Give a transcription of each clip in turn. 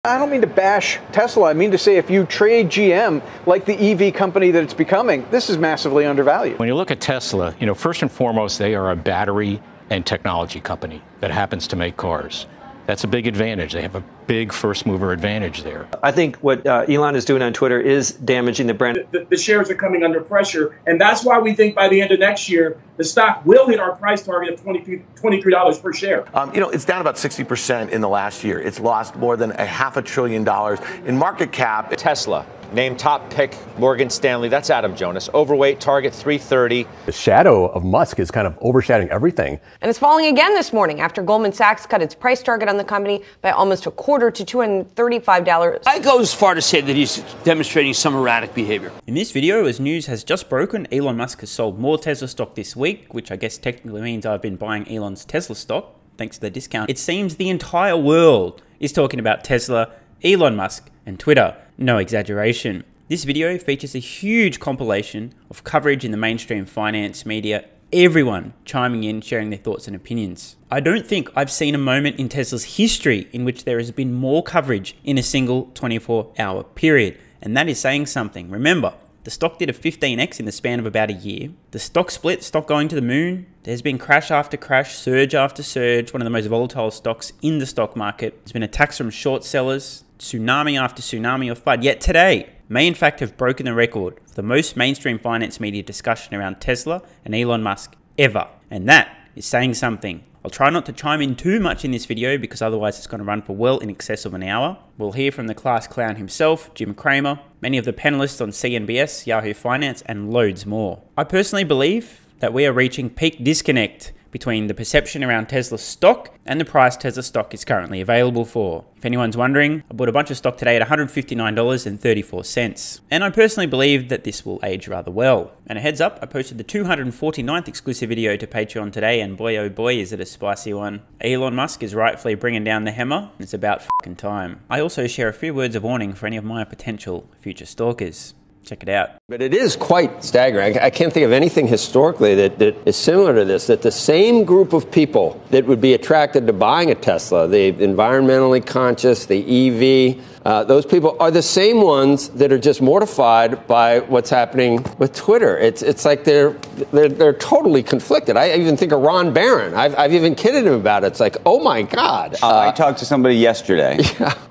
I don't mean to bash Tesla. I mean to say if you trade GM like the EV company that it's becoming, this is massively undervalued. When you look at Tesla, first and foremost, they are a battery and technology company that happens to make cars. That's a big advantage. They have a big first mover advantage there. I think what Elon is doing on Twitter is damaging the brand. The shares are coming under pressure, and that's why we think by the end of next year, the stock will hit our price target of $23 per share. It's down about 60% in the last year. It's lost more than $500 billion in market cap. Tesla, named top pick, Morgan Stanley. That's Adam Jonas. Overweight, target 330. The shadow of Musk is kind of overshadowing everything. And it's falling again this morning after Goldman Sachs cut its price target on the company by almost a quarter to $235. I go as far to say that he's demonstrating some erratic behavior. In this video, as news has just broken, Elon Musk has sold more Tesla stock this week, which I guess technically means I've been buying Elon's Tesla stock, thanks to the discount. It seems the entire world is talking about Tesla, Elon Musk, and Twitter. No exaggeration. This video features a huge compilation of coverage in the mainstream finance media, everyone chiming in, sharing their thoughts and opinions. I don't think I've seen a moment in Tesla's history in which there has been more coverage in a single 24-hour period, and that is saying something. Remember, the stock did a 15x in the span of about a year. The stock split, stock going to the moon. There's been crash after crash, surge after surge, one of the most volatile stocks in the stock market. There's been attacks from short sellers, tsunami after tsunami of FUD. Yet today may in fact have broken the record for the most mainstream finance media discussion around Tesla and Elon Musk ever. And that is saying something. I'll try not to chime in too much in this video because otherwise it's going to run for well in excess of an hour. We'll hear from the class clown himself, Jim Cramer, many of the panelists on CNBC, Yahoo Finance, and loads more. I personally believe that we are reaching peak disconnect between the perception around Tesla's stock and the price Tesla stock is currently available for. If anyone's wondering, I bought a bunch of stock today at $159.34. And I personally believe that this will age rather well. And a heads up, I posted the 249th exclusive video to Patreon today, and boy oh boy is it a spicy one. Elon Musk is rightfully bringing down the hammer. It's about fucking time. I also share a few words of warning for any of my potential future stalkers. Check it out. But it is quite staggering. I can't think of anything historically that is similar to this, that the same group of people that would be attracted to buying a Tesla, the environmentally conscious, the EV, those people are the same ones that are just mortified by what's happening with Twitter. It's like they're totally conflicted. I even think of Ron Barron. I've even kidded him about it. It's like, oh my God. I talked to somebody yesterday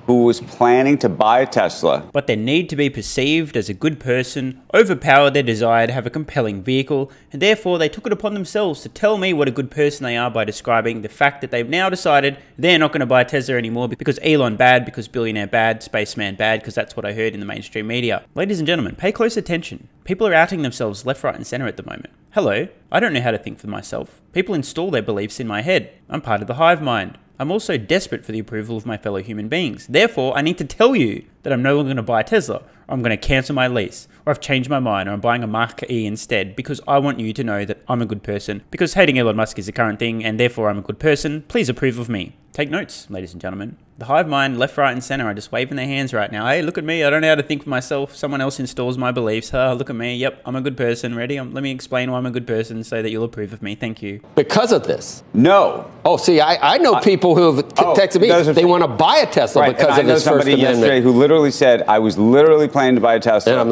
who was planning to buy a Tesla. But they need to be perceived as a good person, overpower their desire to have a compelling vehicle, and therefore they took it upon themselves to tell me what a good person they are by describing the fact that they've now decided they're not going to buy a Tesla anymore because Elon bad, because billionaire bad, spaceman bad, because that's what I heard in the mainstream media. Ladies and gentlemen, pay close attention. People are outing themselves left, right, and center at the moment. Hello, I don't know how to think for myself. People install their beliefs in my head. I'm part of the hive mind. I'm also desperate for the approval of my fellow human beings. Therefore, I need to tell you that I'm no longer going to buy a Tesla, or I'm going to cancel my lease, or I've changed my mind, or I'm buying a Mark E instead, because I want you to know that I'm a good person, because hating Elon Musk is the current thing, and therefore I'm a good person. Please approve of me. Take notes, ladies and gentlemen. The hive mind, left, right, and center are just waving their hands right now. Hey, look at me. I don't know how to think for myself. Someone else installs my beliefs. Look at me. Yep, I'm a good person. Ready? Let me explain why I'm a good person so that you'll approve of me. Thank you. Because of this? No. Oh, see, I know people who have texted me. They want to buy a Tesla because of this First Amendment. I know somebody yesterday who literally said, I was literally planning to buy a Tesla, and I'm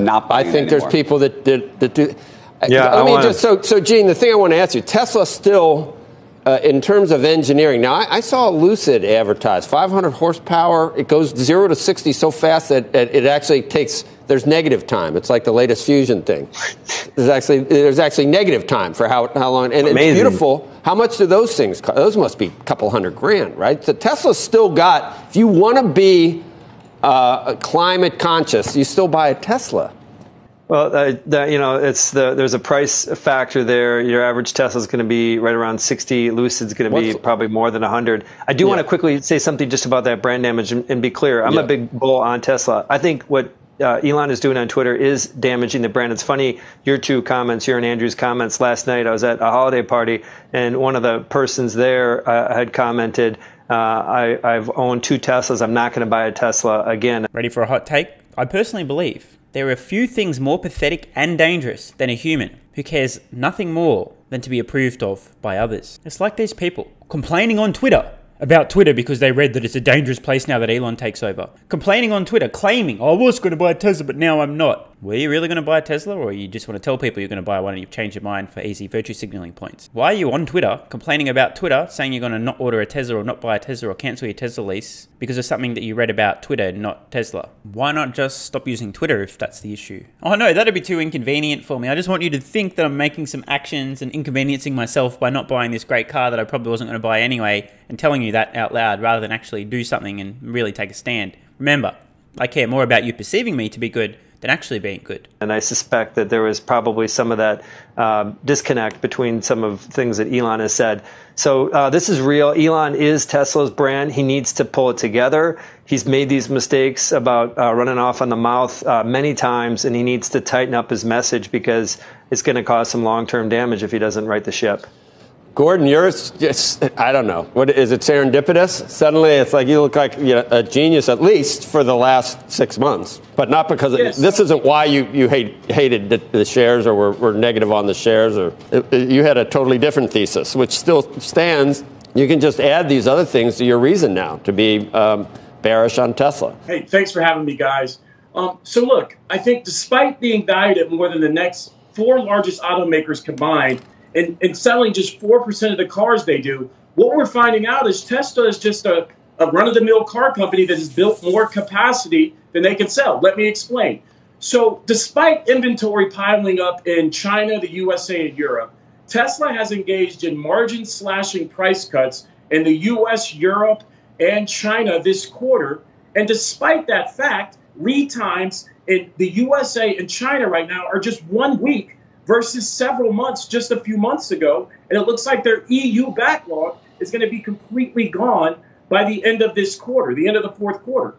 not buying I think there's people that do. Yeah, So, Gene, the thing I want to ask you, Tesla still... in terms of engineering, now I saw Lucid advertise 500 horsepower. It goes 0 to 60 so fast that it actually there's negative time. It's like the latest fusion thing. There's actually negative time for how long, and it's beautiful. How much do those things cost? Those must be a couple $100,000, right? So Tesla's still got. If you want to be climate conscious, you still buy a Tesla. Well, there's a price factor there. Your average Tesla is going to be right around 60. Lucid's going to be probably more than 100. I do want to quickly say something just about that brand damage and be clear. I'm a big bull on Tesla. I think what Elon is doing on Twitter is damaging the brand. It's funny, your and Andrew's comments last night. I was at a holiday party, and one of the persons there had commented, I've owned 2 Teslas. I'm not going to buy a Tesla again. Ready for a hot take? I personally believe there are few things more pathetic and dangerous than a human who cares nothing more than to be approved of by others. It's like these people complaining on Twitter about Twitter because they read that it's a dangerous place now that Elon takes over. Complaining on Twitter, claiming, I was going to buy a Tesla, but now I'm not. Were you really going to buy a Tesla, or you just want to tell people you're going to buy one and you've changed your mind for easy virtue signaling points? Why are you on Twitter complaining about Twitter, saying you're going to not order a Tesla or not buy a Tesla or cancel your Tesla lease because of something that you read about Twitter, not Tesla? Why not just stop using Twitter if that's the issue? Oh no, that'd be too inconvenient for me. I just want you to think that I'm making some actions and inconveniencing myself by not buying this great car that I probably wasn't going to buy anyway, and telling you that out loud rather than actually do something and really take a stand. Remember, I care more about you perceiving me to be good than actually being good. And I suspect that there was probably some of that disconnect between some of things that Elon has said. So this is real. Elon is Tesla's brand. He needs to pull it together. He's made these mistakes about running off on the mouth many times, and he needs to tighten up his message because it's going to cause some long-term damage if he doesn't right the ship. Gordon, you're just, I don't know. What is it, serendipitous? Suddenly it's like you look like a genius, at least for the last 6 months. But not because this isn't why you hated the shares or were negative on the shares. Or you had a totally different thesis, which still stands. You can just add these other things to your reason now to be bearish on Tesla. Hey, thanks for having me, guys. So look, I think despite being valued at more than the next 4 largest automakers combined, and selling just 4% of the cars they do, what we're finding out is Tesla is just a run-of-the-mill car company that has built more capacity than they can sell. Let me explain. So despite inventory piling up in China, the USA, and Europe, Tesla has engaged in margin-slashing price cuts in the US, Europe, and China this quarter. And despite that fact, lead times in the USA and China right now are just 1 week versus several months just a few months ago. And it looks like their EU backlog is going to be completely gone by the end of this quarter, the end of the fourth quarter.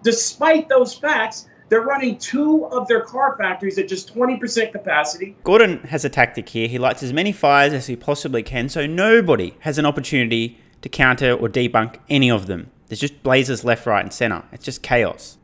Despite those facts, they're running 2 of their car factories at just 20% capacity. Gordon has a tactic here. He lights as many fires as he possibly can, so nobody has an opportunity to counter or debunk any of them. There's just blazes left, right, and center. It's just chaos.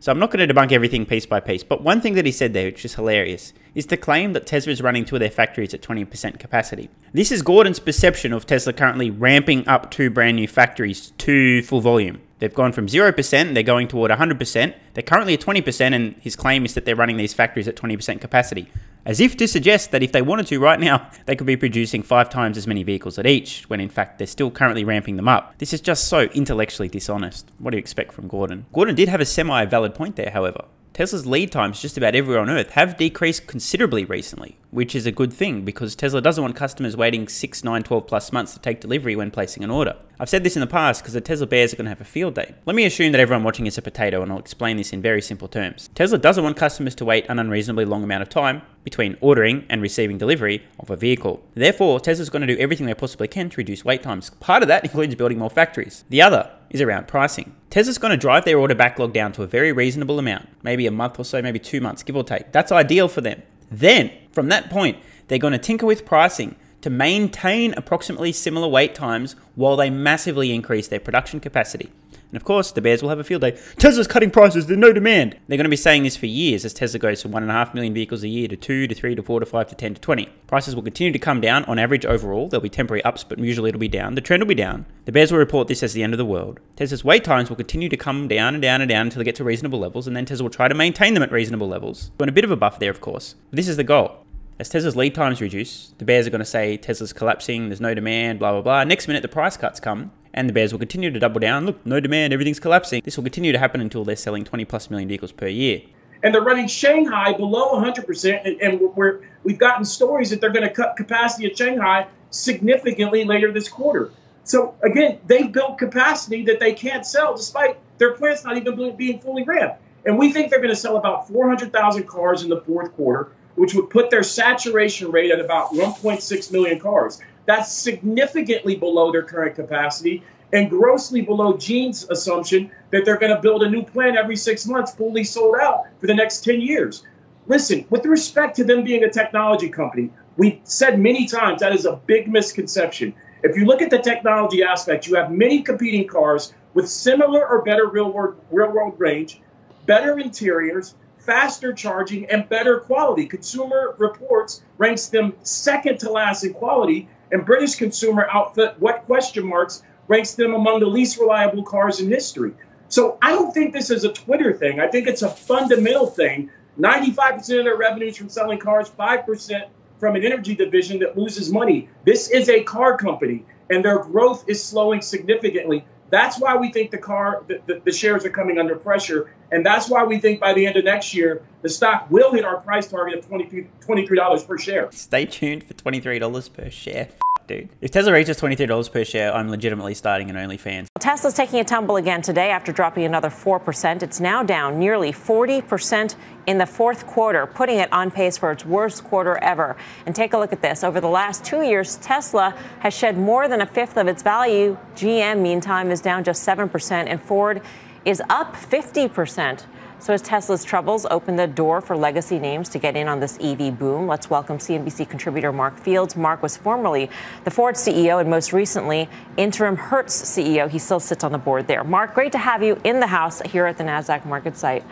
So I'm not going to debunk everything piece by piece, but one thing that he said there, which is hilarious, is the claim that Tesla is running 2 of their factories at 20% capacity. This is Gordon's perception of Tesla currently ramping up 2 brand new factories to full volume. They've gone from 0%, they're going toward 100%, they're currently at 20%, and his claim is that they're running these factories at 20% capacity. As if to suggest that if they wanted to right now, they could be producing 5 times as many vehicles at each, when in fact they're still currently ramping them up. This is just so intellectually dishonest. What do you expect from Gordon? Gordon did have a semi-valid point there, however. Tesla's lead times just about everywhere on Earth have decreased considerably recently, which is a good thing because Tesla doesn't want customers waiting 6, 9, 12 plus months to take delivery when placing an order. I've said this in the past because the Tesla bears are going to have a field day. Let me assume that everyone watching is a potato, and I'll explain this in very simple terms. Tesla doesn't want customers to wait an unreasonably long amount of time between ordering and receiving delivery of a vehicle. Therefore, Tesla's going to do everything they possibly can to reduce wait times. Part of that includes building more factories. The other is around pricing. Tesla's going to drive their order backlog down to a very reasonable amount, maybe a month or so, maybe 2 months, give or take. That's ideal for them. Then, from that point, they're going to tinker with pricing to maintain approximately similar wait times while they massively increase their production capacity. And of course, the bears will have a field day. Tesla's cutting prices, there's no demand. They're going to be saying this for years as Tesla goes from 1.5 million vehicles a year to 2 to 3 to 4 to 5 to 10 to 20. Prices will continue to come down on average overall. There'll be temporary ups, but usually it'll be down. The trend will be down. The bears will report this as the end of the world. Tesla's wait times will continue to come down and down and down until they get to reasonable levels, and then Tesla will try to maintain them at reasonable levels. We're in a bit of a buffer there, of course. But this is the goal. As Tesla's lead times reduce, the bears are going to say Tesla's collapsing, there's no demand, blah, blah, blah. Next minute, the price cuts come, and the bears will continue to double down. Look, no demand, everything's collapsing. This will continue to happen until they're selling 20 plus million vehicles per year. And they're running Shanghai below 100%, and we've gotten stories that they're going to cut capacity at Shanghai significantly later this quarter. So again, they've built capacity that they can't sell despite their plants not even being fully ramped. And we think they're going to sell about 400,000 cars in the fourth quarter, which would put their saturation rate at about 1.6 million cars. That's significantly below their current capacity and grossly below Gene's assumption that they're going to build a new plant every 6 months, fully sold out for the next 10 years. Listen, with respect to them being a technology company, we've said many times that is a big misconception. If you look at the technology aspect, you have many competing cars with similar or better real-world range, better interiors, faster charging, and better quality. Consumer Reports ranks them second to last in quality, and British Consumer Outfit, what question marks, ranks them among the least reliable cars in history. So I don't think this is a Twitter thing. I think it's a fundamental thing. 95% of their revenues from selling cars, 5% from an energy division that loses money. This is a car company, and their growth is slowing significantly. That's why we think the shares are coming under pressure, and that's why we think by the end of next year, the stock will hit our price target of $23 per share. Stay tuned for $23 per share. Dude. If Tesla reaches $23 per share, I'm legitimately starting an OnlyFans. Tesla's taking a tumble again today after dropping another 4%. It's now down nearly 40% in the fourth quarter, putting it on pace for its worst quarter ever. And take a look at this. Over the last 2 years, Tesla has shed more than a fifth of its value. GM, meantime, is down just 7%, and Ford is up 50%. So as Tesla's troubles open the door for legacy names to get in on this EV boom, let's welcome CNBC contributor Mark Fields. Mark was formerly the Ford CEO and most recently interim Hertz CEO. He still sits on the board there. Mark, great to have you in the house here at the NASDAQ market site.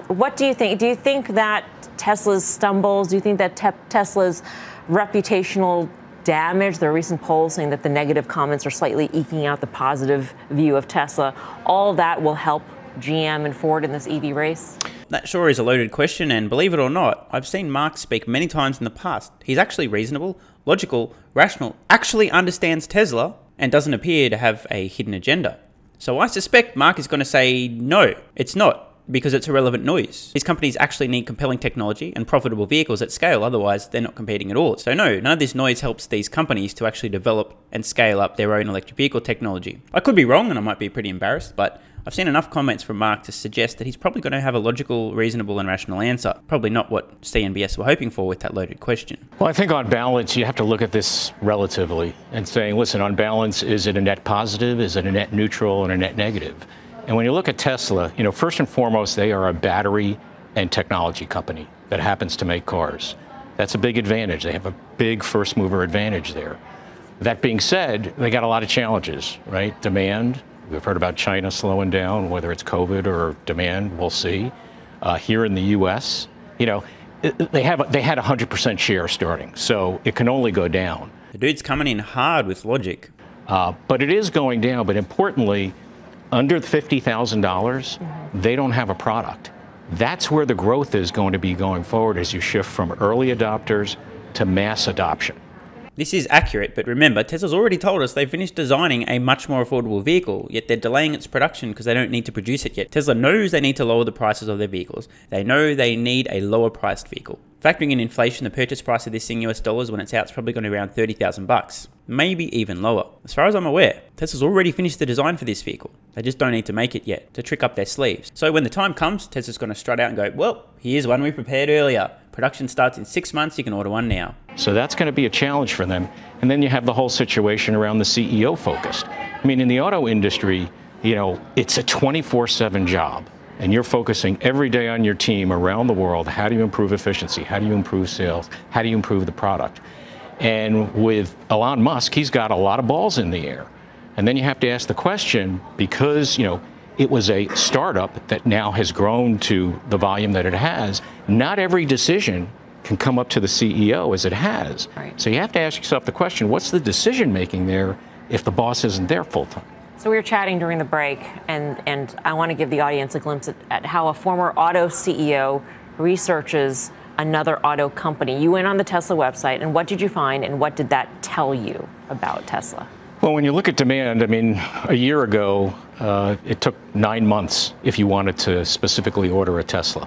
What do you think? Do you think that Tesla's stumbles, do you think that Tesla's reputational damage, there are recent polls saying that the negative comments are slightly eking out the positive view of Tesla, all that will help GM and Ford in this EV race? That sure is a loaded question, and believe it or not, I've seen Mark speak many times in the past. He's actually reasonable, logical, rational, actually understands Tesla, and doesn't appear to have a hidden agenda. So I suspect Mark is going to say, no, it's not, because it's irrelevant noise. These companies actually need compelling technology and profitable vehicles at scale, otherwise they're not competing at all. So no, none of this noise helps these companies to actually develop and scale up their own electric vehicle technology. I could be wrong, and I might be pretty embarrassed, but I've seen enough comments from Mark to suggest that he's probably going to have a logical, reasonable, and rational answer. Probably not what CNBS were hoping for with that loaded question. Well, I think on balance, you have to look at this relatively and saying, listen, on balance, is it a net positive? Is it a net neutral and a net negative? And when you look at Tesla, first and foremost, they are a battery and technology company that happens to make cars. That's a big advantage. They have a big first mover advantage there. That being said, they got a lot of challenges, right? Demand. We've heard about China slowing down, whether it's COVID or demand, we'll see. Here in the U.S., they had 100% share starting, so it can only go down. The dude's coming in hard with logic. But it is going down, but importantly, under $50,000, they don't have a product. That's where the growth is going to be going forward as you shift from early adopters to mass adoption. This is accurate, but remember, Tesla's already told us they've finished designing a much more affordable vehicle, yet they're delaying its production because they don't need to produce it yet. Tesla knows they need to lower the prices of their vehicles. They know they need a lower priced vehicle. Factoring in inflation, the purchase price of this in US dollars when it's out is probably going to be around $30,000, maybe even lower. As far as I'm aware, Tesla's already finished the design for this vehicle. They just don't need to make it yet to trick up their sleeves. So when the time comes, Tesla's going to strut out and go, well, here's one we prepared earlier. Production starts in 6 months, you can order one now. So that's going to be a challenge for them. And then you have the whole situation around the CEO focused. I mean, in the auto industry, it's a 24/7 job. And you're focusing every day on your team around the world. How do you improve efficiency? How do you improve sales? How do you improve the product? And with Elon Musk, he's got a lot of balls in the air. And then you have to ask the question, because, it was a startup that now has grown to the volume that it has, not every decision can come up to the CEO as it has. Right. So you have to ask yourself the question, what's the decision making there if the boss isn't there full time? So we were chatting during the break, and I want to give the audience a glimpse at how a former auto CEO researches another auto company. You went on the Tesla website, and what did you find, and what did that tell you about Tesla? Well, when you look at demand, a year ago, it took 9 months if you wanted to specifically order a Tesla.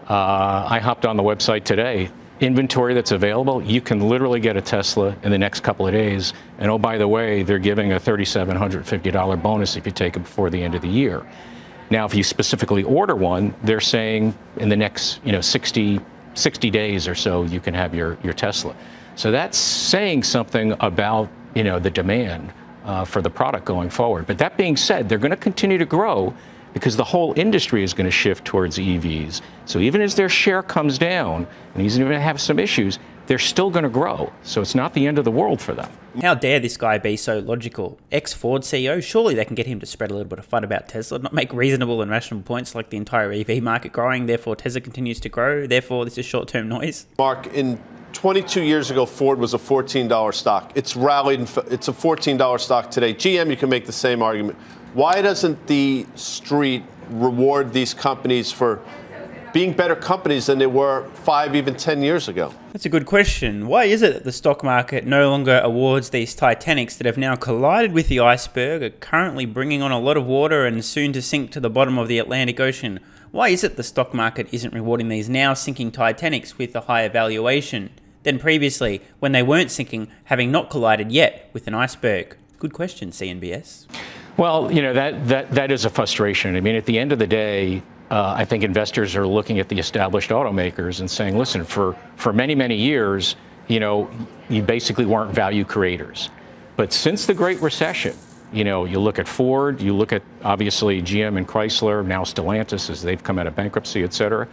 I hopped on the website today. Inventory that's available, you can literally get a Tesla in the next couple of days. And oh, by the way, they're giving a $3,750 bonus if you take it before the end of the year. Now, if you specifically order one, they're saying in the next 60 days or so, you can have your Tesla. So that's saying something about the demand for the product going forward. But that being said, they're going to continue to grow because the whole industry is going to shift towards EVs. So even as their share comes down, and he's going to have some issues, they're still going to grow. So it's not the end of the world for them. How dare this guy be so logical? Ex-Ford CEO, surely they can get him to spread a little bit of FUD about Tesla, not make reasonable and rational points like the entire EV market growing, therefore Tesla continues to grow, therefore this is short-term noise. Mark, in 22 years ago, Ford was a $14 stock. It's rallied. It's a $14 stock today. GM, you can make the same argument. Why doesn't the street reward these companies for being better companies than they were 5, even 10 years ago? That's a good question. Why is it that the stock market no longer awards these Titanics that have now collided with the iceberg, are currently bringing on a lot of water and soon to sink to the bottom of the Atlantic Ocean? Why is it the stock market isn't rewarding these now sinking Titanics with a higher valuation than previously when they weren't sinking, having not collided yet with an iceberg? Good question, CNBS. Well, that is a frustration. I mean, at the end of the day, I think investors are looking at the established automakers and saying, listen, for many, many years, you basically weren't value creators. But since the Great Recession, you look at Ford, you look at obviously GM and Chrysler, now Stellantis as they've come out of bankruptcy, et cetera.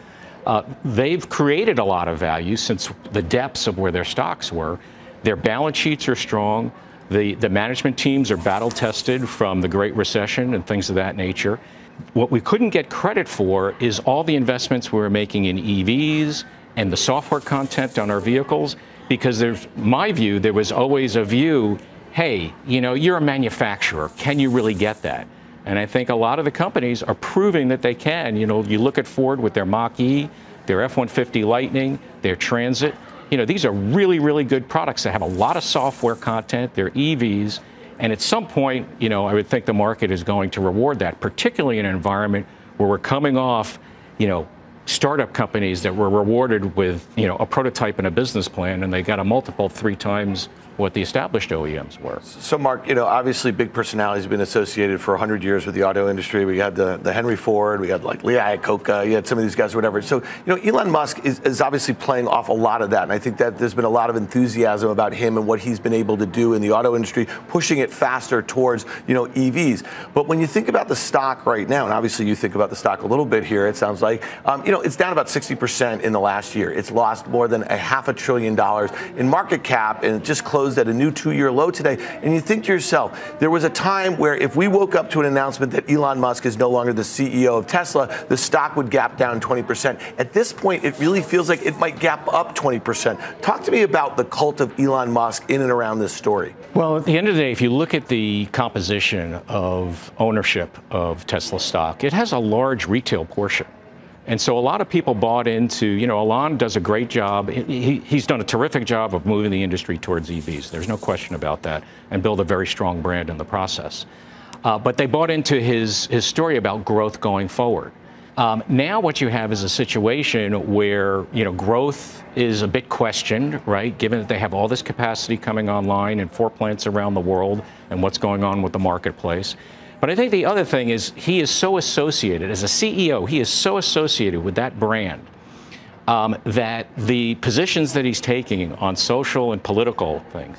They've created a lot of value since the depths of where their stocks were. Their balance sheets are strong. The management teams are battle tested from the Great Recession and things of that nature. What we couldn't get credit for is all the investments we were making in EVs and the software content on our vehicles, because my view, there was always a view, hey, you're a manufacturer. Can you really get that? And I think a lot of the companies are proving that they can. You look at Ford with their Mach-E, their F-150 Lightning, their Transit. These are really, really good products that have a lot of software content. They're EVs. And at some point, I would think the market is going to reward that, particularly in an environment where we're coming off, startup companies that were rewarded with, a prototype and a business plan, and they got a multiple 3 times what the established OEMs were. So, Mark, obviously big personalities have been associated for 100 years with the auto industry. We had the Henry Ford, we had like Lee Iacocca, you had some of these guys or whatever. So, Elon Musk is obviously playing off a lot of that. And I think that there's been a lot of enthusiasm about him and what he's been able to do in the auto industry, pushing it faster towards, EVs. But when you think about the stock right now, and obviously you think about the stock a little bit here, it sounds like, it's down about 60% in the last year. It's lost more than $500 billion in market cap, and it just closed at a new 2-year low today. And you think to yourself, there was a time where if we woke up to an announcement that Elon Musk is no longer the CEO of Tesla, the stock would gap down 20%. At this point, it really feels like it might gap up 20%. Talk to me about the cult of Elon Musk in and around this story. Well, at the end of the day, if you look at the composition of ownership of Tesla stock, it has a large retail portion. And so a lot of people bought into, Elon does a great job. He's done a terrific job of moving the industry towards EVs. There's no question about that, and build a very strong brand in the process. But they bought into his story about growth going forward. Now what you have is a situation where, growth is a bit questioned, right? Given that they have all this capacity coming online in 4 plants around the world and what's going on with the marketplace. But I think the other thing is he is so associated, as a CEO, he is so associated with that brand that the positions that he's taking on social and political things,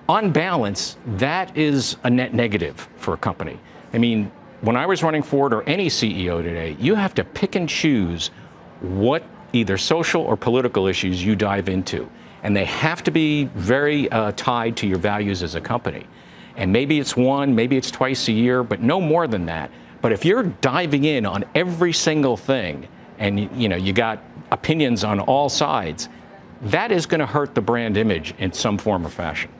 on balance, that is a net negative for a company. I mean, when I was running Ford or any CEO today, you have to pick and choose what either social or political issues you dive into. And they have to be very tied to your values as a company. And maybe it's one, maybe it's twice a year, but no more than that. But if you're diving in on every single thing and you got opinions on all sides, that is going to hurt the brand image in some form or fashion.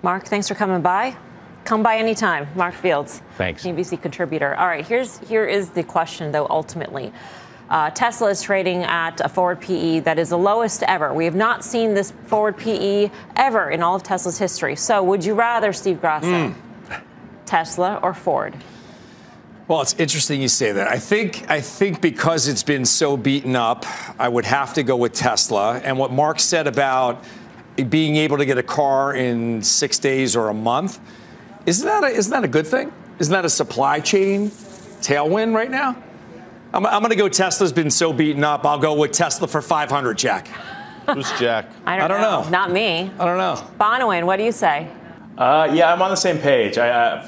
Mark, thanks for coming by. Come by anytime. Mark Fields. Thanks. CNBC contributor. All right, here is the question, though, ultimately. Tesla is trading at a forward PE that is the lowest ever. We have not seen this forward PE ever in all of Tesla's history. So would you rather, Steve Grasso, Tesla or Ford? Well, it's interesting you say that. I think because it's been so beaten up, I would have to go with Tesla. And what Mark said about being able to get a car in 6 days or a month, isn't that a good thing? Isn't that a supply chain tailwind right now? I'm going to go Tesla's been so beaten up. I'll go with Tesla for 500, Jack. Who's Jack? I don't know. Not me. I don't know. Bonawyn, what do you say? Yeah, I'm on the same page.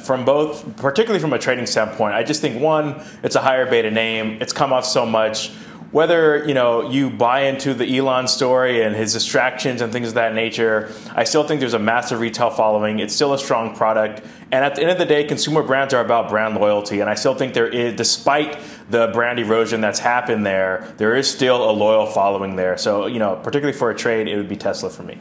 From both, particularly from a trading standpoint, I just think, one, it's a higher beta name. It's come off so much. whether you buy into the Elon story and his distractions and things of that nature, I still think there's a massive retail following. It's still a strong product. And at the end of the day, consumer brands are about brand loyalty. And I still think there is, despite the brand erosion that's happened there is still a loyal following there. So, particularly for a trade, it would be Tesla for me.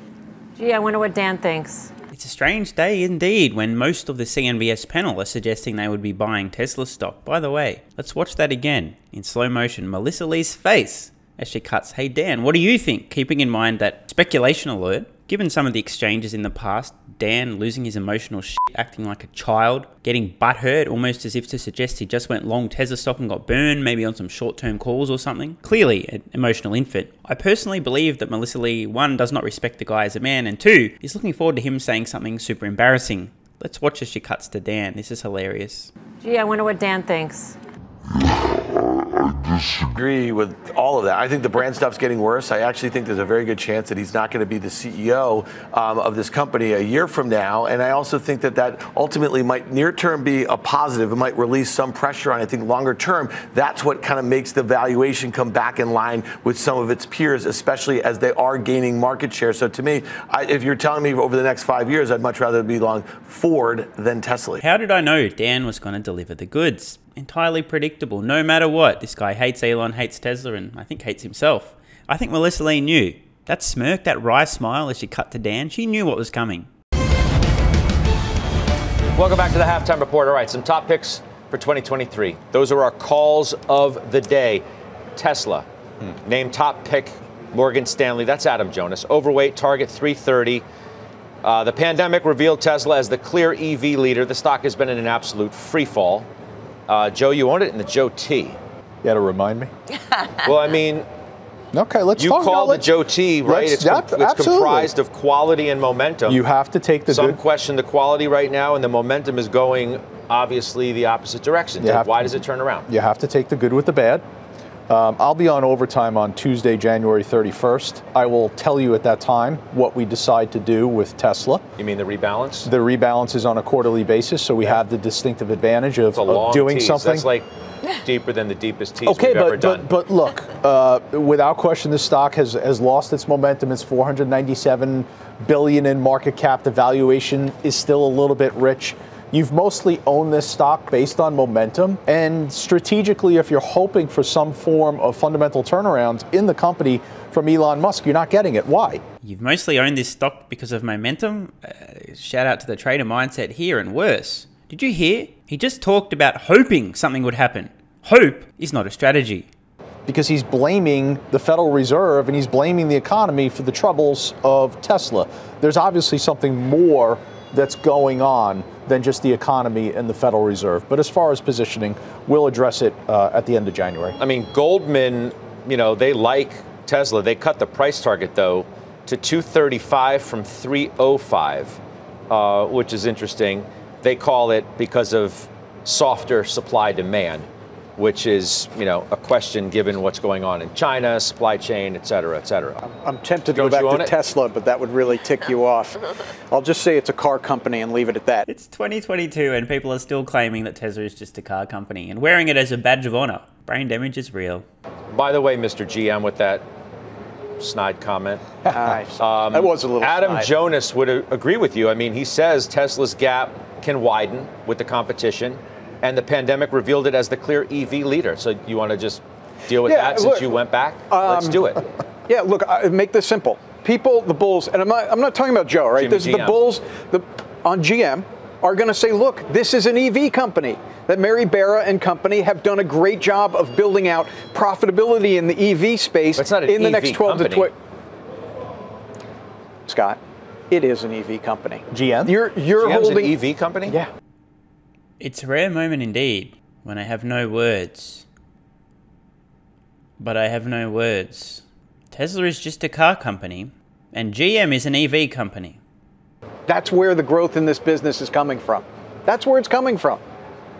Gee, I wonder what Dan thinks. It's a strange day indeed when most of the CNBC panel are suggesting they would be buying Tesla stock. By the way, let's watch that again in slow motion. Melissa Lee's face as she cuts. Hey Dan, what do you think? Keeping in mind that speculation alert, given some of the exchanges in the past, Dan losing his emotional shit, acting like a child, getting butthurt almost as if to suggest he just went long Tesla stock and got burned, maybe on some short-term calls or something. Clearly an emotional infant. I personally believe that Melissa Lee, 1, does not respect the guy as a man, and 2, is looking forward to him saying something super embarrassing. Let's watch as she cuts to Dan. This is hilarious. Gee, I wonder what Dan thinks. I disagree with all of that. I think the brand stuff's getting worse. I actually think there's a very good chance that he's not going to be the CEO of this company a year from now. And I also think that ultimately might near term be a positive. It might release some pressure on, I think, longer term. That's what kind of makes the valuation come back in line with some of its peers, especially as they are gaining market share. So to me, if you're telling me over the next 5 years, I'd much rather be long Ford than Tesla. How did I know Dan was going to deliver the goods? Entirely predictable, no matter what. This guy hates Elon, hates Tesla, and I think hates himself. I think Melissa Lee knew. That smirk, that wry smile as she cut to Dan, she knew what was coming. Welcome back to the Halftime Report. All right, some top picks for 2023. Those are our calls of the day. Tesla, named top pick, Morgan Stanley. That's Adam Jonas. Overweight, target 330. The pandemic revealed Tesla as the clear EV leader. The stock has been in an absolute free fall. Joe, you own it in the Joe T. You got to remind me. Well, I mean, okay, let's you talk call about the Joe T, right? It's comprised of quality and momentum. You have to take the Some question the quality right now, and the momentum is going obviously the opposite direction. Why does it turn around? You have to take the good with the bad. I'll be on overtime on Tuesday, January 31st. I will tell you at that time what we decide to do with Tesla. You mean the rebalance? The rebalance is on a quarterly basis, so we have the distinctive advantage of doing something. That's like deeper than the deepest tease we've ever done. But look, without question, the stock has lost its momentum. It's $497 billion in market cap. The valuation is still a little bit rich. You've mostly owned this stock based on momentum, and strategically, if you're hoping for some form of fundamental turnaround in the company from Elon Musk, you're not getting it. Why? You've mostly owned this stock because of momentum? Shout out to the trader mindset here, and worse. Did you hear? He just talked about hoping something would happen. Hope is not a strategy. Because he's blaming the Federal Reserve and he's blaming the economy for the troubles of Tesla. There's obviously something more that's going on than just the economy and the Federal Reserve. But as far as positioning, we'll address it at the end of January. I mean, Goldman, they like Tesla. They cut the price target, though, to 235 from 305, which is interesting. They call it because of softer supply demand, which is, a question given what's going on in China, supply chain, et cetera, et cetera. I'm tempted to go back to Tesla, but that would really tick you off. I'll just say it's a car company and leave it at that. It's 2022 and people are still claiming that Tesla is just a car company and wearing it as a badge of honor. Brain damage is real. By the way, Mr. GM, with that snide comment, that was a little Adam snide. Jonas would agree with you. I mean, he says Tesla's gap can widen with the competition, and the pandemic revealed it as the clear EV leader. So you want to just deal with that since you went back? Let's do it. Yeah, look, make this simple. People, the bulls, and I'm not talking about Joe, right? The bulls on GM are going to say, look, this is an EV company. That Mary Barra and company have done a great job of building out profitability in the EV space in the next 12 to 20. Scott, it is an EV company. GM? You're GM's holding an EV company? Yeah. It's a rare moment indeed when I have no words. But I have no words. Tesla is just a car company, and GM is an EV company. That's where the growth in this business is coming from. That's where it's coming from.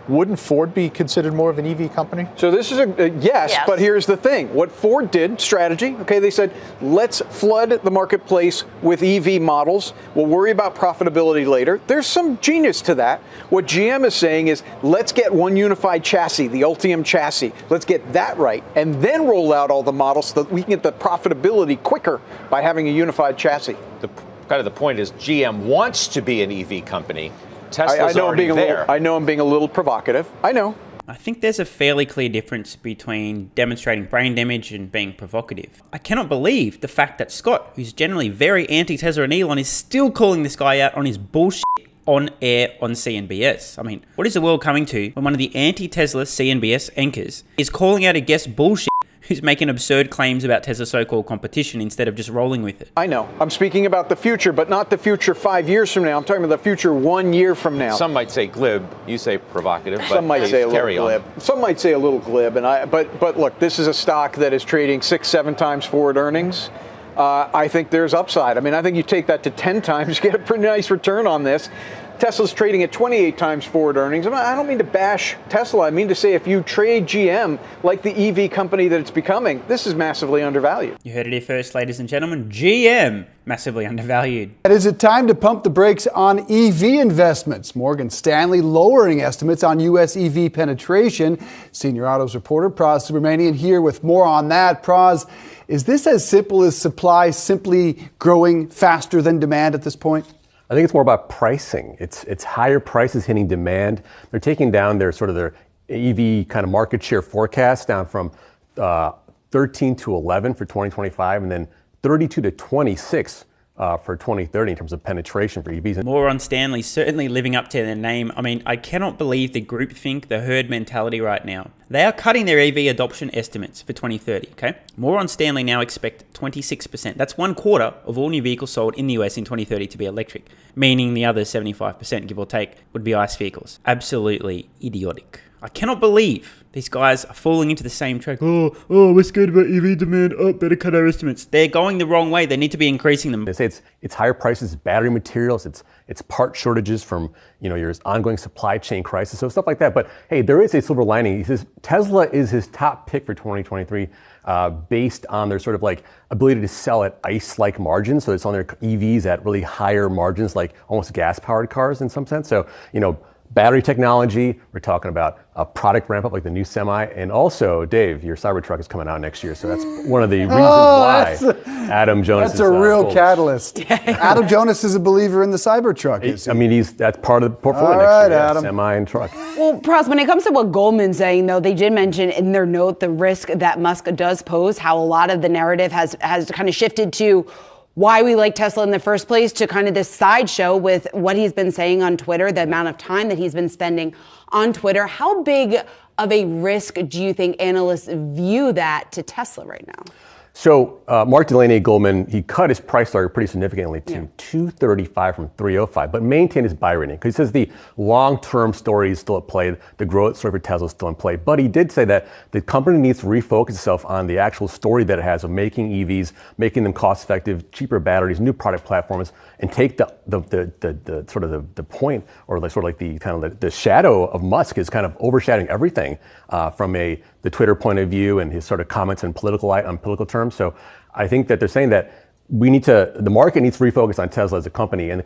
Wouldn't Ford be considered more of an EV company? So this is a yes, but here's the thing. What Ford did, strategy, okay, they said, let's flood the marketplace with EV models. We'll worry about profitability later. There's some genius to that. What GM is saying is, let's get one unified chassis, the Ultium chassis. Let's get that right, and then roll out all the models so that we can get the profitability quicker by having a unified chassis. Kind of the point is GM wants to be an EV company. Tesla's I know already there. I know I'm being a little provocative. I know. I think there's a fairly clear difference between demonstrating brain damage and being provocative. I cannot believe the fact that Scott, who's generally very anti-Tesla and Elon, is still calling this guy out on his bullshit on air on CNBC. I mean, what is the world coming to when one of the anti-Tesla CNBC anchors is calling out a guest bullshit who's making absurd claims about Tesla's so-called competition instead of just rolling with it? I know. I'm speaking about the future, but not the future 5 years from now. I'm talking about the future 1 year from now. Some might say glib. You say provocative. But some might say a little glib. On. Some might say a little glib. But look, this is a stock that is trading 6-7 times forward earnings. I think there's upside. I mean, I think you take that to 10 times, you get a pretty nice return on this. Tesla's trading at 28 times forward earnings. I don't mean to bash Tesla. I mean to say if you trade GM like the EV company that it's becoming, this is massively undervalued. You heard it here first, ladies and gentlemen. GM, massively undervalued. Is it time to pump the brakes on EV investments? Morgan Stanley lowering estimates on U.S. EV penetration. Senior Autos reporter Praz Subramanian here with more on that. Praz, is this as simple as supply simply growing faster than demand at this point? I think it's more about pricing. It's higher prices hitting demand. They're taking down their EV kind of market share forecast down from 13 to 11 for 2025, and then 32 to 26 for 2030 in terms of penetration for EVs. More on Stanley, certainly living up to their name. I mean, I cannot believe the groupthink, the herd mentality right now. They are cutting their EV adoption estimates for 2030, okay? More on Stanley now expect 26%. That's 1/4 of all new vehicles sold in the US in 2030 to be electric, meaning the other 75%, give or take, would be ICE vehicles. Absolutely idiotic. I cannot believe these guys are falling into the same track. Oh, we're scared about EV demand. Oh, better cut our estimates. They're going the wrong way. They need to be increasing them. They say it's higher prices, battery materials, it's part shortages from your ongoing supply chain crisis, so stuff like that. But hey, there is a silver lining. He says Tesla is his top pick for 2023, based on their ability to sell at ICE-like margins. So it's on their EVs at really higher margins, like almost gas-powered cars in some sense. So battery technology, we're talking about a product ramp up like the new Semi, and also, Dave, your Cybertruck is coming out next year, so that's one of the reasons why Adam Jonas is... That's a real catalyst. Adam Jonas is a believer in the Cybertruck. I mean, that's part of the portfolio All next right, year, Adam. Semi and truck. Well, Praz, when it comes to what Goldman's saying, though, they did mention in their note the risk that Musk does pose, how a lot of the narrative has kind of shifted to why we like Tesla in the first place, to kind of this sideshow with what he's been saying on Twitter, the amount of time that he's been spending on Twitter. How big of a risk do you think analysts view that to Tesla right now? So Mark Delaney at Goldman, he cut his price target pretty significantly to $235 from $305, but maintained his buy rating because he says the long-term story is still at play, the growth story for Tesla is still in play. But he did say that the company needs to refocus itself on the actual story that it has of making EVs, making them cost-effective, cheaper batteries, new product platforms, and take the point, or the shadow of Musk is kind of overshadowing everything from the Twitter point of view and his sort of comments on political terms. So I think that they're saying that the market needs to refocus on Tesla as a company, and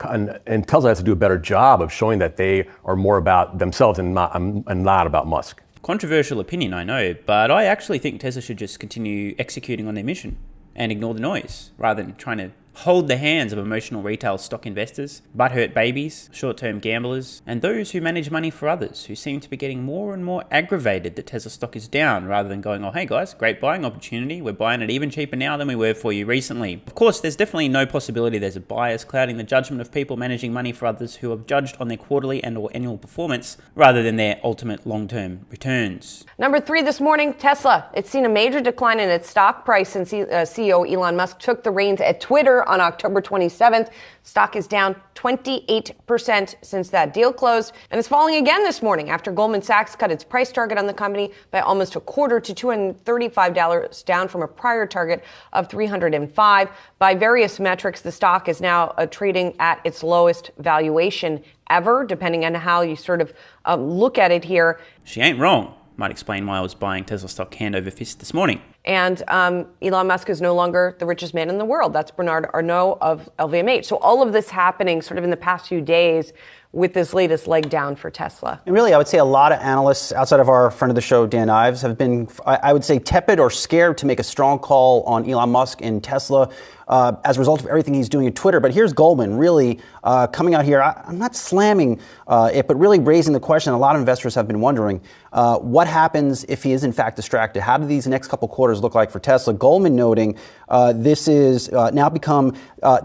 Tesla has to do a better job of showing that they are more about themselves and not about Musk. Controversial opinion, I know, but I actually think Tesla should just continue executing on their mission and ignore the noise, rather than trying to hold the hands of emotional retail stock investors, butthurt babies, short-term gamblers, and those who manage money for others, who seem to be getting more and more aggravated that Tesla stock is down, rather than going, oh, hey guys, great buying opportunity. We're buying it even cheaper now than we were for you recently. Of course, there's definitely no possibility there's a bias clouding the judgment of people managing money for others who are judged on their quarterly and or annual performance, rather than their ultimate long-term returns. Number 3 this morning, Tesla. It's seen a major decline in its stock price since CEO Elon Musk took the reins at Twitter Cramer on October 27th. Stock is down 28% since that deal closed, and it's falling again this morning after Goldman Sachs cut its price target on the company by almost a quarter to $235, down from a prior target of $305. By various metrics, the stock is now trading at its lowest valuation ever, depending on how you sort of look at it here. She ain't wrong. Might explain why I was buying Tesla stock hand over fist this morning. And Elon Musk is no longer the richest man in the world. That's Bernard Arnault of LVMH. So all of this happening sort of in the past few days with this latest leg down for Tesla. And really, I would say a lot of analysts outside of our friend of the show, Dan Ives, have been, I would say, tepid or scared to make a strong call on Elon Musk and Tesla as a result of everything he's doing at Twitter. But here's Goldman really coming out here. I'm not slamming it, but really raising the question a lot of investors have been wondering. What happens if he is in fact distracted? How do these next couple quarters look like for Tesla? Goldman noting this is now become,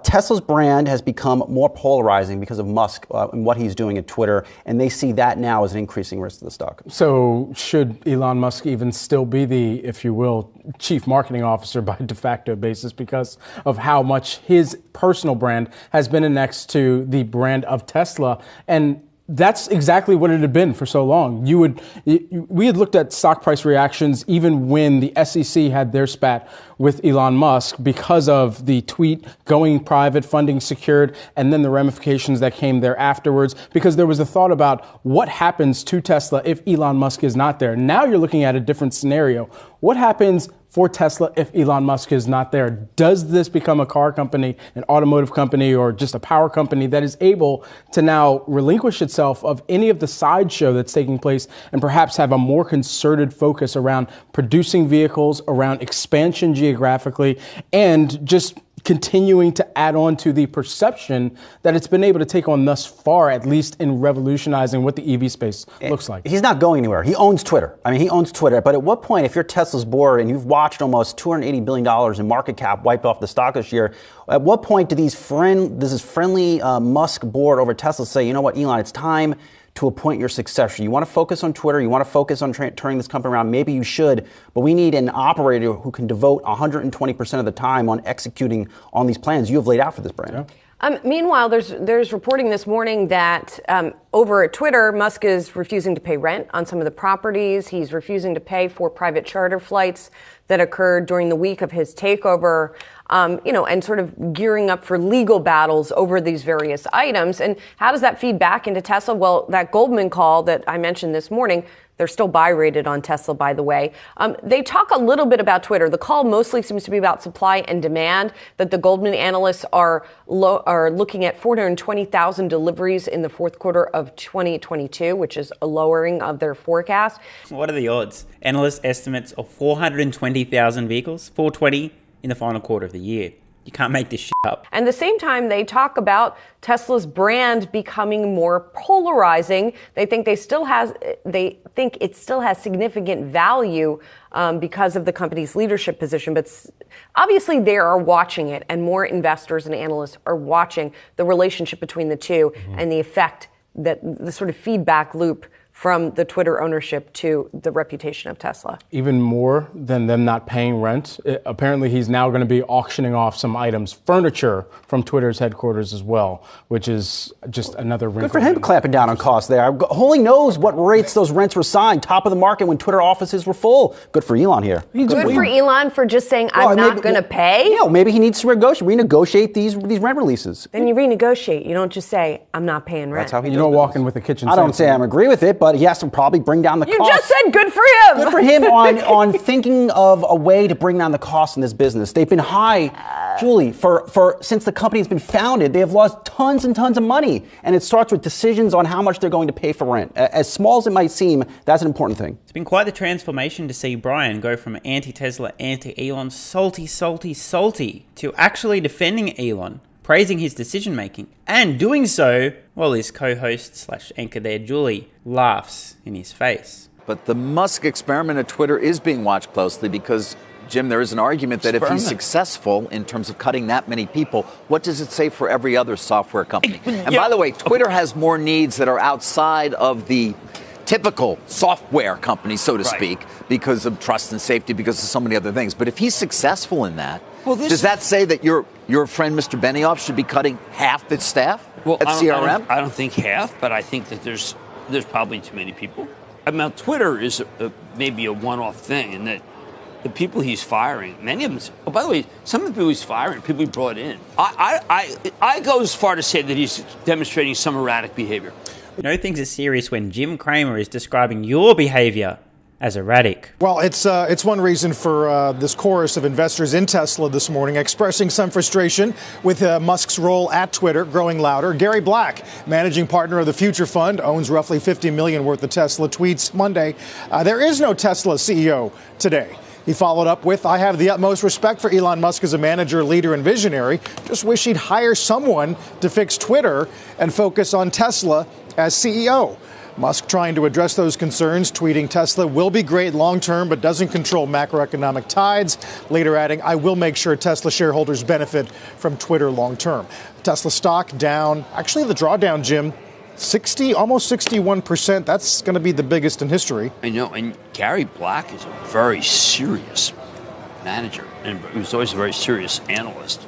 Tesla's brand has become more polarizing because of Musk and what he's doing at Twitter, and they see that now as an increasing risk to the stock. So should Elon Musk even still be the, if you will, chief marketing officer by de facto basis because of how much his personal brand has been annexed to the brand of Tesla? And that's exactly what it had been for so long. We had looked at stock price reactions even when the SEC had their spat with Elon Musk because of the tweet going private, funding secured, and then the ramifications that came there afterwards, because there was a thought about what happens to Tesla if Elon Musk is not there. Now you're looking at a different scenario. What happens for Tesla if Elon Musk is not there? Does this become a car company, an automotive company, or just a power company that is able to now relinquish itself of any of the sideshow that's taking place and perhaps have a more concerted focus around producing vehicles, around expansion geographically, and just continuing to add on to the perception that it's been able to take on thus far, at least in revolutionizing what the EV space looks like? He's not going anywhere. He owns Twitter. I mean, he owns Twitter. But at what point, if you're Tesla's board and you've watched almost $280 billion in market cap wiped off the stock this year, at what point do this friendly Musk board over Tesla say, you know what, Elon, it's time to appoint your successor? You want to focus on Twitter, you want to focus on turning this company around, maybe you should, but we need an operator who can devote 120% of the time on executing on these plans you have laid out for this brand. Yeah. Meanwhile, there's reporting this morning that over at Twitter, Musk is refusing to pay rent on some of the properties. He's refusing to pay for private charter flights that occurred during the week of his takeover, and sort of gearing up for legal battles over these various items. And how does that feed back into Tesla? Well, that Goldman call that I mentioned this morning, they're still buy rated on Tesla, by the way. They talk a little bit about Twitter. The call mostly seems to be about supply and demand, that the Goldman analysts are looking at 420,000 deliveries in the fourth quarter of 2022, which is a lowering of their forecast. What are the odds? Analyst estimates of 420,000 vehicles, 420 in the final quarter of the year. You can't make this shit up. And at the same time, they talk about Tesla's brand becoming more polarizing. They think it still has significant value because of the company's leadership position. But obviously, they are watching it, and more investors and analysts are watching the relationship between the two and the effect that the sort of feedback loop from the Twitter ownership to the reputation of Tesla. Even more than them not paying rent, apparently he's now going to be auctioning off some items, furniture from Twitter's headquarters as well, which is just another wrinkle. Good for him clamping down on costs there. Holy knows what rates those rents were signed, top of the market when Twitter offices were full. Good for Elon here. Good for Elon for just saying, I'm not going to pay? Yeah, maybe he needs to renegotiate these rent releases. Then you renegotiate. You don't just say, I'm not paying rent. That's how he You don't walk in with a kitchen sink. I don't say I agree with it, but he has to probably bring down the cost. You just said good for him. Good for him on thinking of a way to bring down the cost in this business. They've been high, Julie, for since the company's been founded. They have lost tons and tons of money, and it starts with decisions on how much they're going to pay for rent. As small as it might seem, that's an important thing. It's been quite the transformation to see Brian go from anti-Tesla, anti-Elon, salty, to actually defending Elon, praising his decision-making, and doing so while his co-host / anchor there, Julie, laughs in his face. But the Musk experiment at Twitter is being watched closely because, Jim, there is an argument that if he's successful in terms of cutting that many people, what does it say for every other software company? And by the way, Twitter has more needs that are outside of the typical software company, so to speak, because of trust and safety, because of so many other things. But if he's successful in that, Does that say that your friend Mr. Benioff should be cutting half the staff at CRM? I don't think half, but I think that there's probably too many people. I mean, Twitter is maybe a one-off thing, in that the people he's firing, many of them. Oh, by the way, some of the people he's firing, people he brought in. I go as far to say that he's demonstrating some erratic behavior. You know things are serious when Jim Cramer is describing your behavior as erratic. Well, it's one reason for this chorus of investors in Tesla this morning expressing some frustration with Musk's role at Twitter growing louder. Gary Black, managing partner of the Future Fund, owns roughly $50 million worth of Tesla, tweets Monday, there is no Tesla CEO today. He followed up with, I have the utmost respect for Elon Musk as a manager, leader, and visionary. Just wish he'd hire someone to fix Twitter and focus on Tesla as CEO. Musk trying to address those concerns, tweeting Tesla will be great long-term, but doesn't control macroeconomic tides. Later adding, I will make sure Tesla shareholders benefit from Twitter long-term. Tesla stock down, actually the drawdown, Jim, almost 61%. That's going to be the biggest in history. I know, and Gary Black is a very serious manager, and he was always a very serious analyst.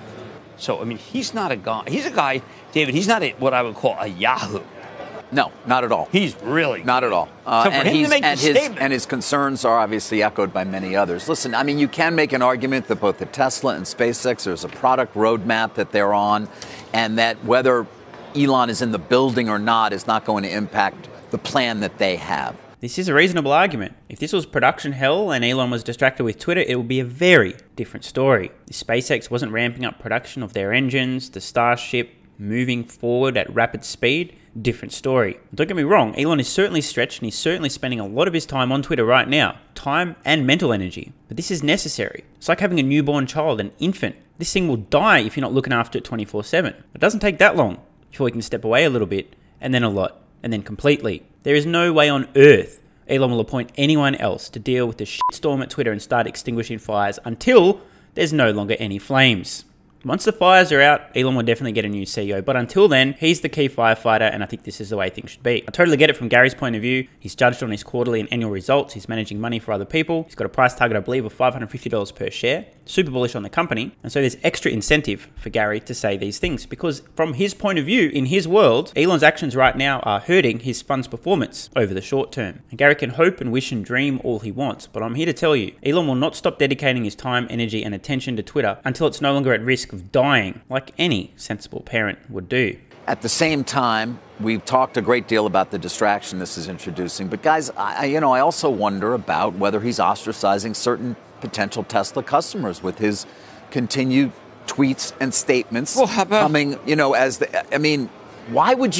So, I mean, he's not a guy, David, he's not what I would call a Yahoo. No, not at all. He's really not at all. So for him to make the statement, and his concerns are obviously echoed by many others. Listen, I mean, you can make an argument that both the Tesla and SpaceX, there's a product roadmap that they're on, and that whether Elon is in the building or not is not going to impact the plan that they have. This is a reasonable argument. If this was production hell and Elon was distracted with Twitter, it would be a very different story. If SpaceX wasn't ramping up production of their engines, the Starship moving forward at rapid speed, different story. Don't get me wrong, Elon is certainly stretched and he's certainly spending a lot of his time on Twitter right now. Time and mental energy. But this is necessary. It's like having a newborn child, an infant. This thing will die if you're not looking after it 24/7. It doesn't take that long before you can step away a little bit, and then a lot, and then completely. There is no way on earth Elon will appoint anyone else to deal with the shitstorm at Twitter and start extinguishing fires until there's no longer any flames. Once the fires are out, Elon will definitely get a new CEO. But until then, he's the key firefighter, and I think this is the way things should be. I totally get it from Gary's point of view. He's judged on his quarterly and annual results. He's managing money for other people. He's got a price target, I believe, of $550 per share. Super bullish on the company. And so there's extra incentive for Gary to say these things, because from his point of view, in his world, Elon's actions right now are hurting his fund's performance over the short term. And Gary can hope and wish and dream all he wants, but I'm here to tell you, Elon will not stop dedicating his time, energy, and attention to Twitter until it's no longer at risk of dying, like any sensible parent would do. At the same time, we've talked a great deal about the distraction this is introducing, but guys, I also wonder about whether he's ostracizing certain potential Tesla customers with his continued tweets and statements coming, why would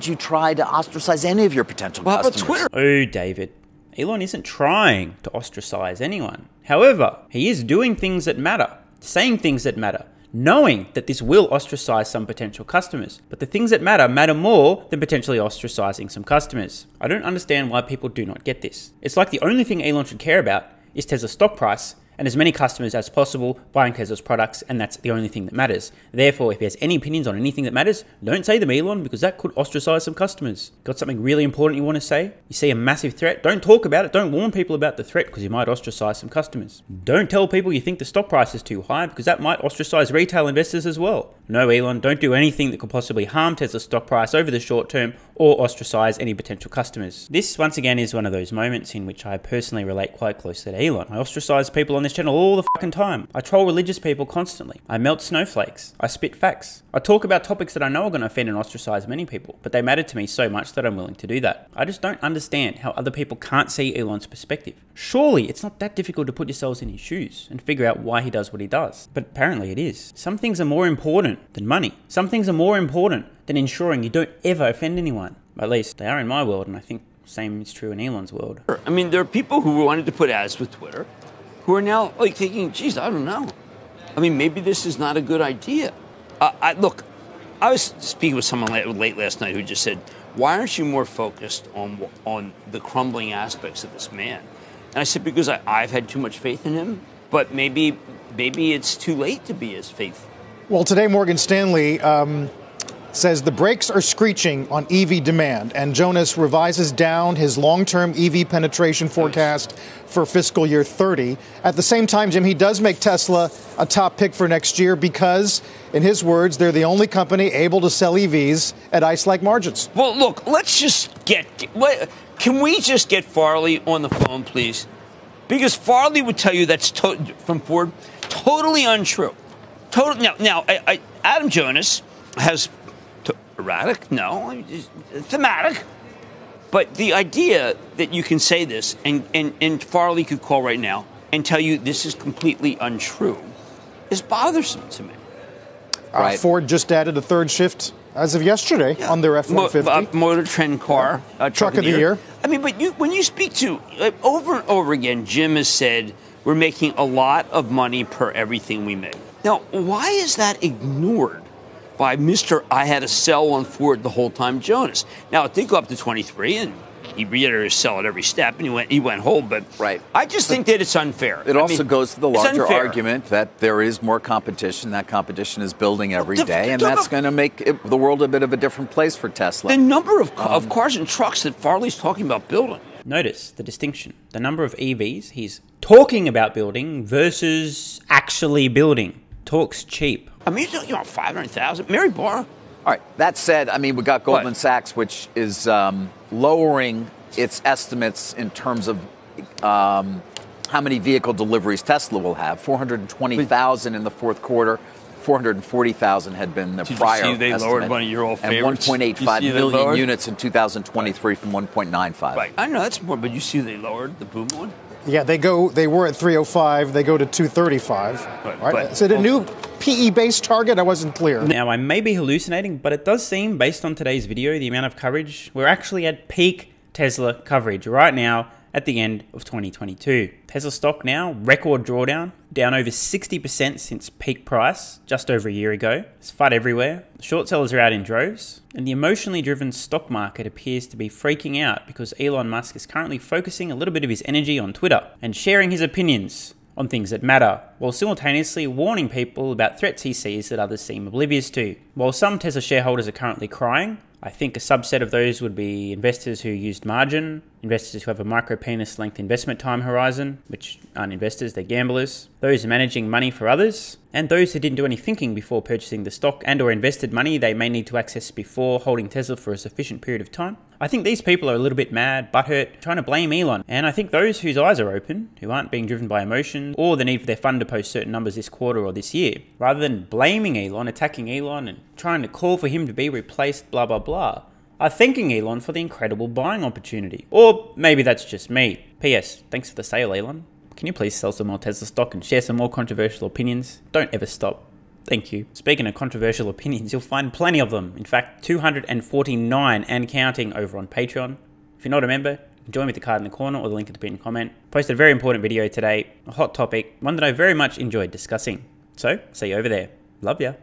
you try to ostracise any of your potential customers? Twitter? Oh, David, Elon isn't trying to ostracize anyone. However, he is doing things that matter, saying things that matter, knowing that this will ostracize some potential customers. But the things that matter more than potentially ostracizing some customers. I don't understand why people do not get this. It's like the only thing Elon should care about is Tesla's stock price and as many customers as possible buying Tesla's products, and that's the only thing that matters. Therefore, if he has any opinions on anything that matters, don't say them, Elon, because that could ostracize some customers. Got something really important you want to say? You see a massive threat? Don't talk about it. Don't warn people about the threat, because you might ostracize some customers. Don't tell people you think the stock price is too high, because that might ostracize retail investors as well. No, Elon, don't do anything that could possibly harm Tesla's stock price over the short term or ostracize any potential customers. This, once again, is one of those moments in which I personally relate quite closely to Elon. I ostracize people on this channel all the fucking time. I troll religious people constantly. I melt snowflakes. I spit facts. I talk about topics that I know are going to offend and ostracize many people, but they matter to me so much that I'm willing to do that. I just don't understand how other people can't see Elon's perspective. Surely it's not that difficult to put yourselves in his shoes and figure out why he does what he does. But apparently it is. Some things are more important than money. Some things are more important than ensuring you don't ever offend anyone. At least they are in my world, and I think the same is true in Elon's world. I mean, there are people who wanted to put ads with Twitter who are now thinking, geez, I don't know. I mean, maybe this is not a good idea. Look, I was speaking with someone late last night who just said, why aren't you more focused on the crumbling aspects of this man? And I said, because I've had too much faith in him, but maybe it's too late to be as faithful. Well, today Morgan Stanley says the brakes are screeching on EV demand, and Jonas revises down his long-term EV penetration forecast for fiscal year 30. At the same time, Jim, he does make Tesla a top pick for next year because, in his words, they're the only company able to sell EVs at ICE-like margins. Well, look, let's just can we just get Farley on the phone, please? Because Farley would tell you that's from Ford, totally untrue. Now, Adam Jonas has erratic, no, thematic. But the idea that you can say this and Farley could call right now and tell you this is completely untrue is bothersome to me. Right. Ford just added a third shift as of yesterday on their F-150. Motor Trend car. Truck of the year. I mean, but when you speak to, over and over again, Jim has said we're making a lot of money per everything we make. Now, why is that ignored by Mr. I had a sell on Ford the whole time Jonas? Now, it did go up to 23, and he reiterated his sell at every step, and he went home. But I just think that it's unfair. It also goes to the larger argument that there is more competition. That competition is building every day, and that's going to make the world a bit of a different place for Tesla. The number of cars and trucks that Farley's talking about building. Notice the distinction. The number of EVs he's talking about building versus actually building. Talks cheap. I mean, you're talking about 500,000. Mary Barra. All right. That said, I mean, we got Goldman Sachs, which is lowering its estimates in terms of how many vehicle deliveries Tesla will have. 420,000 in the fourth quarter. 440,000 had been the prior estimate. They lowered one of your old favorites. And 1.85 million units in 2023 from 1.95. Right. I know that's more, but you see they lowered the boom one. Yeah, they were at 305, they go to 235. Right. Is it a new PE-based target? I wasn't clear. Now, I may be hallucinating, but it does seem, based on today's video, the amount of coverage, we're actually at peak Tesla coverage right now at the end of 2022. Tesla stock now, record drawdown, down over 60% since peak price just over a year ago. There's FUD everywhere. The short sellers are out in droves. And the emotionally driven stock market appears to be freaking out because Elon Musk is currently focusing a little bit of his energy on Twitter and sharing his opinions on things that matter, while simultaneously warning people about threats he sees that others seem oblivious to. While some Tesla shareholders are currently crying, I think a subset of those would be investors who used margin, investors who have a micro-penis length investment time horizon, which aren't investors, they're gamblers, those managing money for others, and those who didn't do any thinking before purchasing the stock and or invested money they may need to access before holding Tesla for a sufficient period of time. I think these people are a little bit mad, butthurt, trying to blame Elon. And I think those whose eyes are open, who aren't being driven by emotion or the need for their fund to post certain numbers this quarter or this year, rather than blaming Elon, attacking Elon and trying to call for him to be replaced, blah, blah, blah, are thanking Elon for the incredible buying opportunity. Or maybe that's just me. P.S. Thanks for the sale, Elon. Can you please sell some more Tesla stock and share some more controversial opinions? Don't ever stop. Thank you. Speaking of controversial opinions, you'll find plenty of them. In fact, 249 and counting over on Patreon. If you're not a member, join with the card in the corner or the link at the pinned comment. Posted a very important video today, a hot topic, one that I very much enjoyed discussing. So, see you over there. Love ya.